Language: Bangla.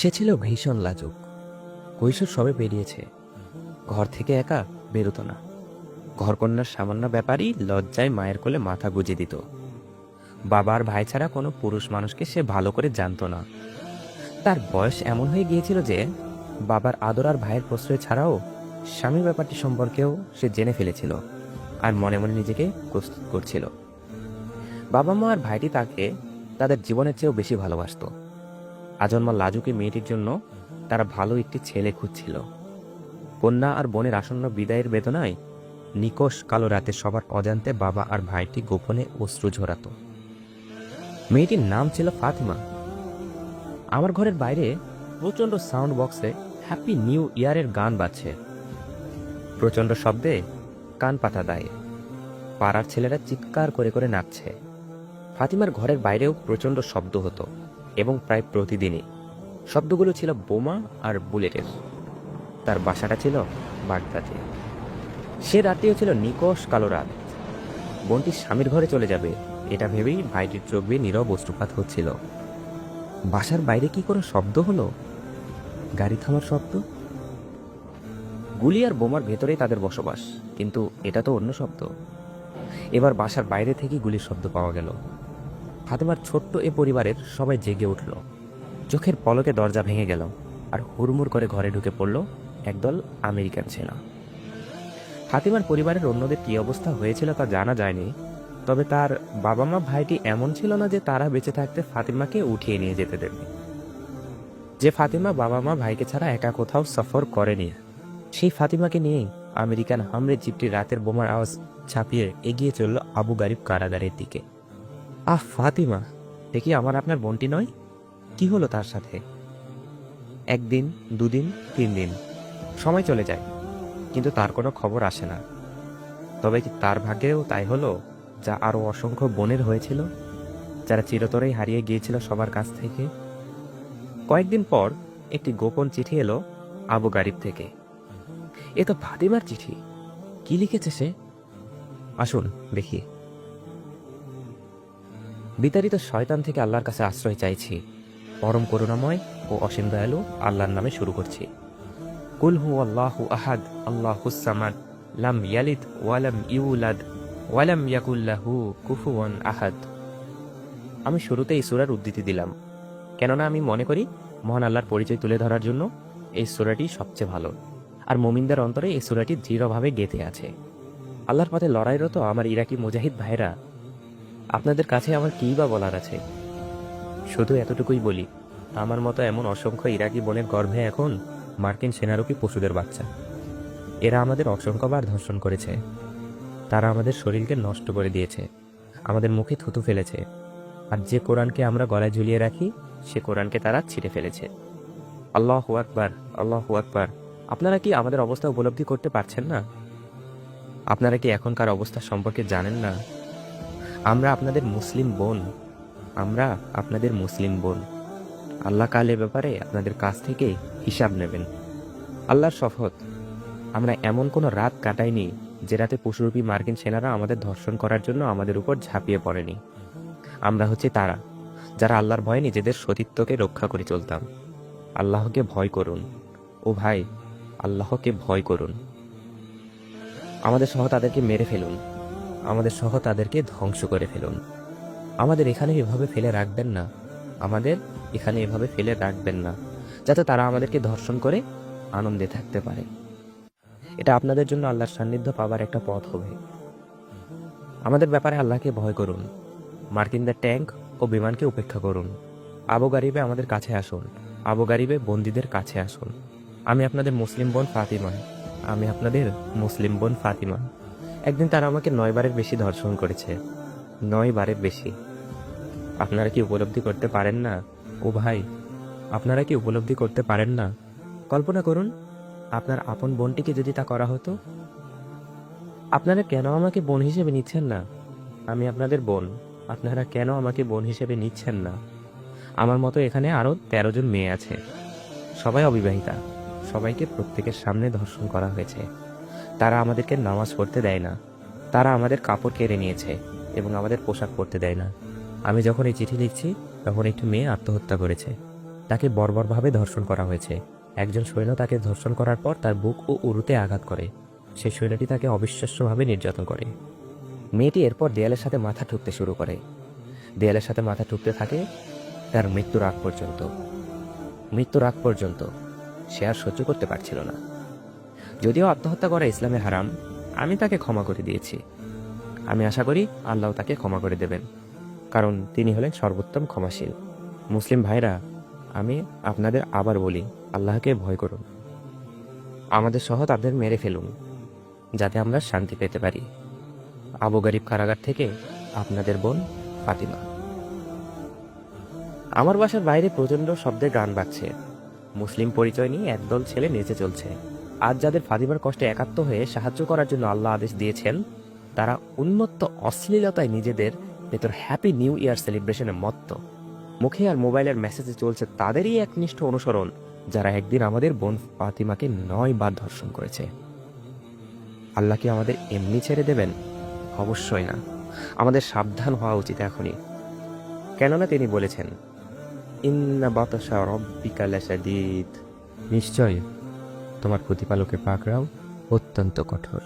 সে ছিল ভীষণ লাজুক। কৈশোর সবে বেরিয়েছে, ঘর থেকে একা বেরোতো না। ঘরকন্যার সামান্য ব্যাপারই লজ্জায় মায়ের কোলে মাথা গুজে দিত। বাবার ভাই ছাড়া কোনো পুরুষ মানুষকে সে ভালো করে জানতো না। তার বয়স এমন হয়ে গিয়েছিল যে বাবার আদর আর ভাইয়ের প্রশ্রয় ছাড়াও স্বামীর ব্যাপারটি সম্পর্কেও সে জেনে ফেলেছিল আর মনে মনে নিজেকে প্রস্তুত করছিল। বাবা মা আর ভাইটি তাকে তাদের জীবনের চেয়েও বেশি ভালোবাসতো। আজন্মা লাজুকি মেয়েটির জন্য তারা ভালো একটি ছেলে খুঁজছিল। কন্যা আর বোনের আসন্ন বিদায়ের বেদনায় নিকষ কালো রাতে সবার অজান্তে বাবা আর ভাইটি গোপনে অশ্রু ঝরাত। মেয়েটির নাম ছিল ফাতিমা। আমার ঘরের বাইরে প্রচন্ড সাউন্ড বক্সে হ্যাপি নিউ ইয়ারের গান বাজছে। প্রচন্ড শব্দে কান পাতা দেয়। পাড়ার ছেলেরা চিৎকার করে করে নাচছে। ফাতিমার ঘরের বাইরেও প্রচন্ড শব্দ হতো এবং প্রায় প্রতিদিনই শব্দগুলো ছিল বোমা আর বুলেটের। তার বাসাটা ছিল বাগদাদে। সে রাতেও ছিল নিকষ কালো রাত। বোনটি স্বামীর ঘরে চলে যাবে এটা ভেবেই ভাইটির চোখ বেয়ে নীরব অশ্রুপাত হচ্ছিল। বাসার বাইরে কি কোনো শব্দ হলো? গাড়ি থামার শব্দ। গুলি আর বোমার ভেতরেই তাদের বসবাস, কিন্তু এটা তো অন্য শব্দ। এবার বাসার বাইরে থেকেই গুলির শব্দ পাওয়া গেল। ফাতেমার ছোট্ট এ পরিবারের সবাই জেগে উঠল। চোখের পলকে দরজা ভেঙে গেল আর হুড়মুড় করে ঘরে ঢুকে পড়ল একদল আমেরিকান সেনা। ফাতিমার পরিবারের অন্যদের কি অবস্থা হয়েছিল তা জানা যায়নি, তবে তার বাবা মা ভাইটি এমন ছিল না যে তারা বেঁচে থাকতে ফাতিমাকে উঠিয়ে নিয়ে যেতে দেবে। যে ফাতিমা বাবা মা ভাইকে ছাড়া একা কোথাও সফর করেনি, সেই ফাতিমাকে নিয়েই আমেরিকান হামরে জিপটি রাতের বোমার আওয়াজ ছাপিয়ে এগিয়ে চলল আবু গারিব কারাগারের দিকে। ফাতিমা, দেখি আমার আপনার বোনটি নয়? কি হলো তার সাথে? একদিন, দুদিন, 3 দিন সময় চলে যায়, কিন্তু তার কোনো খবর আসে না। তবে কি তার ভাগ্যেও তাই হলো যা আরো অসংখ্য বোনের হয়েছিল, যারা চিরতরেই হারিয়ে গিয়েছিল সবার কাছ থেকে? কয়েকদিন পর একটি গোপন চিঠি এলো আবু গারিব থেকে। এ তো ফাতিমার চিঠি। কি লিখেছে সে? আসুন দেখি। বিতাড়িত শয়তান থেকে আল্লাহর কাছে আশ্রয় চাইছি। পরম করুণাময় ও অসীম দয়ালু আল্লাহর নামে শুরু করছি। কুল হু আল্লাহু আহাদ আল্লাহুস সামাদ লাম ইয়ালিদ ওয়ালাম ইউলাদ ওয়ালাম ইয়াকুল লাহু কুফুয়ান আহাদ। আমি শুরুতে এই সূরার উদ্ধৃতি দিলাম, কেননা আমি মনে করি মহান আল্লাহর পরিচয় তুলে ধরার জন্য এই সূরাটি সবচেয়ে ভালো। আর মুমিনদের অন্তরে এই সূরাটি দৃঢ়ভাবে গেঁথে আছে। আল্লাহর পথে লড়াইরত আমার ইরাকি মুজাহিদ ভাইরা, আপনাদের কাছে আমার কী বা বলার আছে? শুধু এতটুকুই বলি, আমার মতো এমন অসংখ্য ইরাকি বোনের গর্ভে এখন মার্কিন সেনারকি পশুদের বাচ্চা। এরা আমাদের অসংখ্যবার ধর্ষণ করেছে। তারা আমাদের শরীরকে নষ্ট করে দিয়েছে, আমাদের মুখে থুতু ফেলেছে। আর যে কোরআনকে আমরা গলায় ঝুলিয়ে রাখি, সে কোরআনকে তারা ছিঁড়ে ফেলেছে। আল্লাহু আকবার, আল্লাহু আকবার। আপনারা কি আমাদের অবস্থা উপলব্ধি করতে পারছেন না? আপনারা কি এখনকার অবস্থা সম্পর্কে জানেন না? আমরা আপনাদের মুসলিম বোন, আমরা আপনাদের মুসলিম বোন। আল্লাহ কাল এ ব্যাপারে আপনাদের কাছ থেকে হিসাব নেবেন। আল্লাহর শপথ, আমরা এমন কোনো রাত কাটাইনি যে রাতে পশুরূপী মার্কিন সেনারা আমাদের ধর্ষণ করার জন্য আমাদের উপর ঝাঁপিয়ে পড়েনি। আমরা হচ্ছে তারা যারা আল্লাহর ভয়ে নিজেদের সতীত্বকে রক্ষা করে চলতাম। আল্লাহকে ভয় করুন ও ভাই, আল্লাহকে ভয় করুন। আমাদের সহ তাদেরকে মেরে ফেলুন, আমাদের সহ তাদেরকে ধ্বংস করে ফেলুন। আমাদের এখানে এভাবে ফেলে রাখবেন না, আমাদের এখানে এভাবে ফেলে রাখবেন না, যাতে তারা আমাদেরকে ধর্ষণ করে আনন্দে থাকতে পারে। এটা আপনাদের জন্য আল্লাহর সান্নিধ্য পাবার একটা পথ হবে। আমাদের ব্যাপারে আল্লাহকে ভয় করুন। মার্কিনদের ট্যাঙ্ক ও বিমানকে উপেক্ষা করুন। আবু গারিবে আমাদের কাছে আসুন, আবু গারিবে বন্দীদের কাছে আসুন। আমি আপনাদের মুসলিম বোন ফাতিমা, আমি আপনাদের মুসলিম বোন ফাতিমা। একদিন তারা আমাকে 9 বারের বেশি ধর্ষণ করেছে, 9 বারের বেশি। আপনারা কি উপলব্ধি করতে পারেন না? ও ভাই, আপনারা কি উপলব্ধি করতে পারেন না? কল্পনা করুন, আপনার আপন বোনটিকে যদি তা করা হতো। আপনারা কেন আমাকে বোন হিসেবে নিচ্ছেন না? আমি আপনাদের বোন, আপনারা কেন আমাকে বোন হিসেবে নিচ্ছেন না? আমার মতো এখানে আরো 13 জন মেয়ে আছে, সবাই অবিবাহিতা। সবাইকে প্রত্যেকের সামনে ধর্ষণ করা হয়েছে। তারা আমাদেরকে নামাজ পড়তে দেয় না, তারা আমাদের কাপড় কেড়ে নিয়েছে এবং আমাদের পোশাক পরতে দেয় না। আমি যখন এই চিঠি লিখছি তখন একটি মেয়ে আত্মহত্যা করেছে, তাকে বর্বরভাবে ধর্ষণ করা হয়েছে। একজন সৈন্য তাকে ধর্ষণ করার পর তার বুক ও উরুতে আঘাত করে। সেই সৈন্যটি তাকে অবিশ্বাস্যভাবে নির্যাতন করে। মেয়েটি এরপর দেয়ালের সাথে মাথা ঠুকতে শুরু করে। দেয়ালের সাথে মাথা ঠুকতে থাকে তার মৃত্যুর আগ পর্যন্ত। মৃত্যুর আগ পর্যন্ত সে আর সহ্য করতে পারছিল না। যদিও আত্মহত্যা করা ইসলামে হারাম, আমি তাকে ক্ষমা করে দিয়েছি। আমি আশা করি আল্লাহ তাকে ক্ষমা করে দেবেন, কারণ তিনি হলেন সর্বোত্তম ক্ষমাশীল। মুসলিম ভাইরা, আমি আপনাদের আবার বলি, আল্লাহকে ভয় করুন। আমাদের সহ তাদের মেরে ফেলুন, যাতে আমরা শান্তি পেতে পারি। আবু গরিব কারাগার থেকে আপনাদের বোন ফাতিমা। আমার বাসার বাইরে প্রচণ্ড শব্দে গান বাজছে। মুসলিম পরিচয় নিয়ে একদল ছেলে নেচে চলছে। আজ যাদের ফাতিমার কষ্টে একাত্ম হয়ে সাহায্য করার জন্য আল্লাহ আদেশ দিয়েছেন, তারা উন্মত্ত অশ্লীলতায় নিজেদের ভেতর হ্যাপি নিউ ইয়ার সেলিব্রেশনে মত্ত। মুখে আর মোবাইলের মেসেজে চলছে তাদেরই একনিষ্ঠ অনুসরণ, যারা একদিন আমাদের বোন ফাতিমাকে 9 বার ধর্ষণ করেছে। আল্লাহ কি আমাদের এমনি ছেড়ে দেবেন? অবশ্যই না। আমাদের সাবধান হওয়া উচিত এখনই, কেননা তিনি বলেছেন, ইন্না বাতাসা রব্বিকা লাশাদীদ। নিশ্চয় তোমার প্রতিপালকের পাকড়াও অত্যন্ত কঠোর।